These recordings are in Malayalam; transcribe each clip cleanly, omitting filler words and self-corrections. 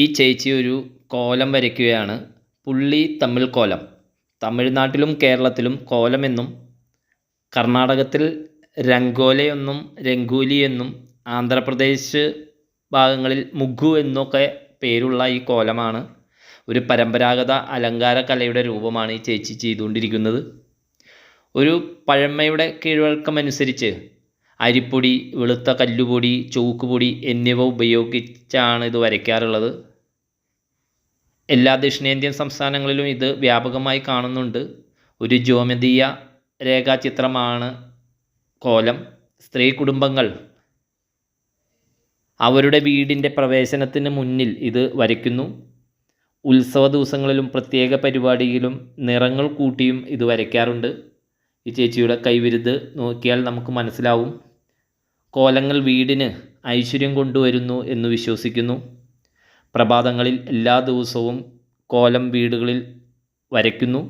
ഈ ചേച്ചി ഒരു കോലം വരയ്ക്കുകയാണ്. പുള്ളി തമിഴ് കോലം. തമിഴ്നാട്ടിലും കേരളത്തിലും കോലമെന്നും കർണാടകത്തിൽ രംഗോലയെന്നും രംഗോലി എന്നും ആന്ധ്രാപ്രദേശ് ഭാഗങ്ങളിൽ മുഗ്ഗു എന്നൊക്കെ പേരുള്ള ഈ കോലമാണ്. ഒരു പരമ്പരാഗത അലങ്കാര കലയുടെ രൂപമാണ് ഈ ചേച്ചി ചെയ്തുകൊണ്ടിരിക്കുന്നത്. ഒരു പഴമയുടെ കീഴ്വഴക്കമനുസരിച്ച് അരിപ്പൊടി, വെളുത്ത കല്ലുപൊടി, ചുവക്കുപൊടി എന്നിവ ഉപയോഗിച്ചാണ് ഇത് വരയ്ക്കാറുള്ളത്. എല്ലാ ദക്ഷിണേന്ത്യൻ സംസ്ഥാനങ്ങളിലും ഇത് വ്യാപകമായി കാണുന്നുണ്ട്. ഒരു ജ്യോമിതീയ രേഖാചിത്രമാണ് കോലം. സ്ത്രീ കുടുംബങ്ങൾ അവരുടെ വീടിൻ്റെ പ്രവേശനത്തിന് മുന്നിൽ ഇത് വരയ്ക്കുന്നു. ഉത്സവ ദിവസങ്ങളിലും പ്രത്യേക പരിപാടിയിലും നിറങ്ങൾ കൂട്ടിയും ഇത് വരയ്ക്കാറുണ്ട്. ഈ ചേച്ചിയുടെ കൈവിരുത് നോക്കിയാൽ നമുക്ക് മനസ്സിലാവും. കോലങ്ങൾ വീടിന് ഐശ്വര്യം കൊണ്ടുവരുന്നു എന്ന് വിശ്വസിക്കുന്നു. പ്രഭാതങ്ങളിൽ എല്ലാ ദിവസവും കോലം വീടുകളിൽ വരയ്ക്കുന്നു.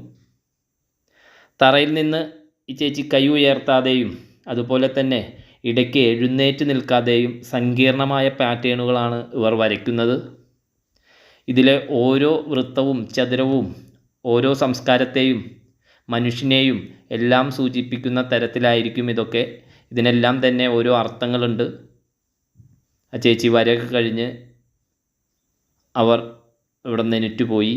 തറയിൽ നിന്ന് ഈ ചേച്ചി കൈ ഉയർത്താതെയും അതുപോലെ തന്നെ ഇടയ്ക്ക് എഴുന്നേറ്റ് നിൽക്കാതെയും സങ്കീർണമായ പാറ്റേണുകളാണ് ഇവർ വരയ്ക്കുന്നത്. ഇതിലെ ഓരോ വൃത്തവും ചതുരവും ഓരോ സംസ്കാരത്തെയും മനുഷ്യനെയും എല്ലാം സൂചിപ്പിക്കുന്ന തരത്തിലായിരിക്കും ഇതൊക്കെ. ഇതിനെല്ലാം തന്നെ ഓരോ അർത്ഥങ്ങളുണ്ട്. ആ ചേച്ചി വരയൊക്കെ കഴിഞ്ഞ് അവർ ഇവിടെ നിന്ന് എണീറ്റ് പോയി.